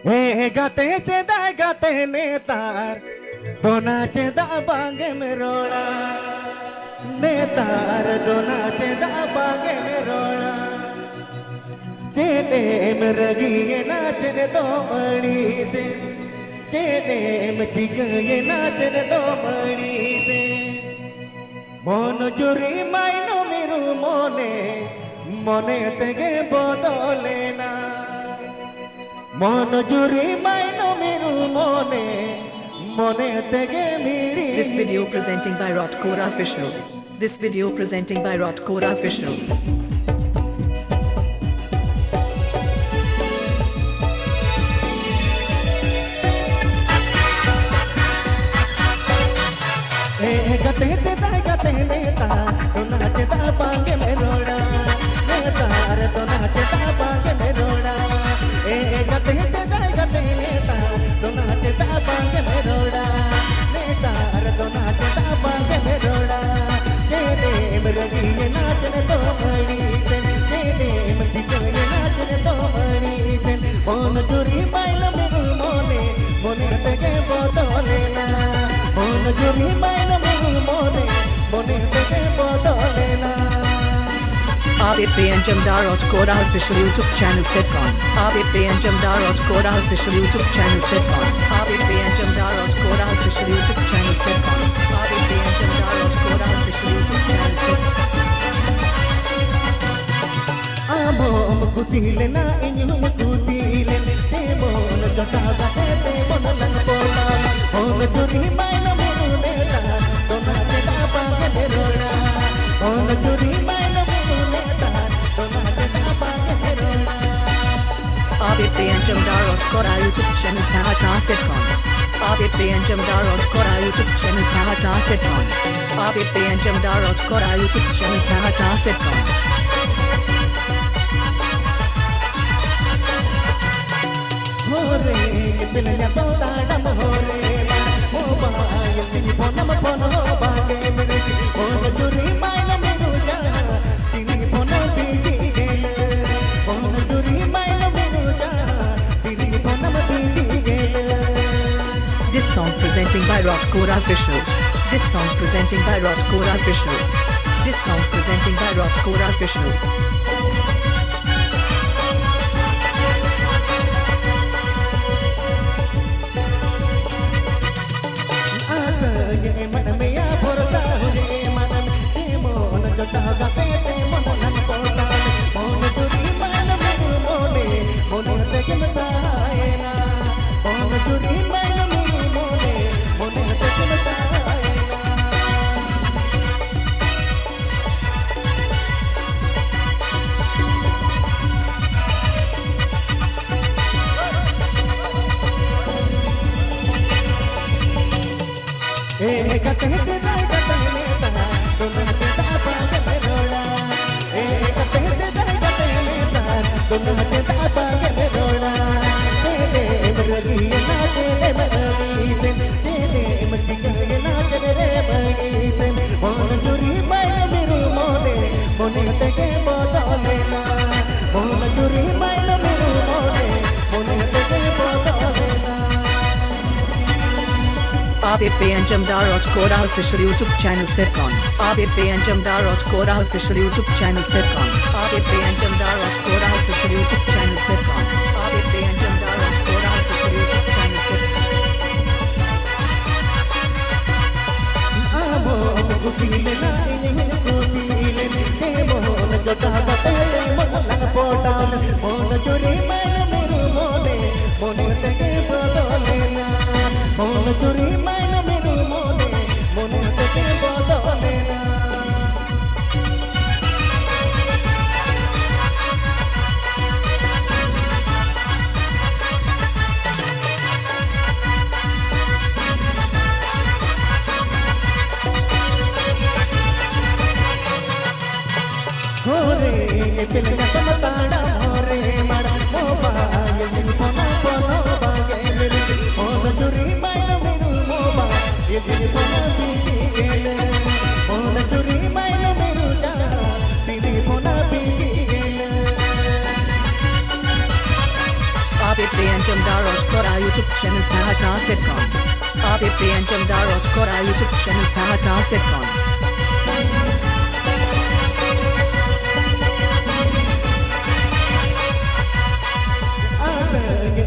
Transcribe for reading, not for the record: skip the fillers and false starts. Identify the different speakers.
Speaker 1: He gate se da gate netar dona che da bange merola netar dona che da bange merola chede meragi na chede do mani se chede mchigaye na chede do mani se mono juri maino miru mone mone tege bodole na
Speaker 2: This video presenting by Rotkora Official. This video presenting by Rotkora Official. Abid and Jamdar Rotkora Official YouTube channel sitcom. Abid and Jamdar Rotkora Official YouTube channel sitcom. Abid and Jamdar Rotkora Official YouTube channel sitcom. Abid and Jamdar Rotkora Official YouTube channel sitcom.
Speaker 1: Amom kutile na inyum kutile te mon jota gate te mon lang bola on juri maino mune ta dona te ta pange merola on juri maino mune ta dona te ta pange merola
Speaker 2: Abid and Jamdar Rotkora YouTube channel Tahata sitcom. Abid and Jamdar Rotkora YouTube channel Tahata sitcom. Abid and Jamdar Rotkora YouTube channel Tahata sitcom.
Speaker 1: Hore pilanya to dadam hore mo ba yesi ponam pono baage mere on juri maino meruja tini pono biji gele on juri maino meruja tini ponam biji gele.
Speaker 2: This song presenting by Rotkora Official. This song presenting by Rotkora Official. This song presenting by Rotkora Official. Abid and Jamdar Rotkora Official YouTube channel sitcom. Abid and Jamdar Rotkora Official YouTube channel sitcom. Abid and Jamdar Rotkora Official YouTube channel sitcom. Abid and Jamdar Rotkora Official YouTube channel sitcom.
Speaker 1: Amo kutile na inyum kutile te mon jota gate mon lang potan mon juri maino meru mone mone tege bodole na mon juri maino meru mone mone tege bodole na. Hore pilanya samatana hore mara mo ba yesi pono pono baage mere on juri maino meru mo
Speaker 2: Rajkora YouTube channel Tahata Sitcom. Aap Priyanjam Da Rajkora YouTube channel Tahata Sitcom.
Speaker 1: Ada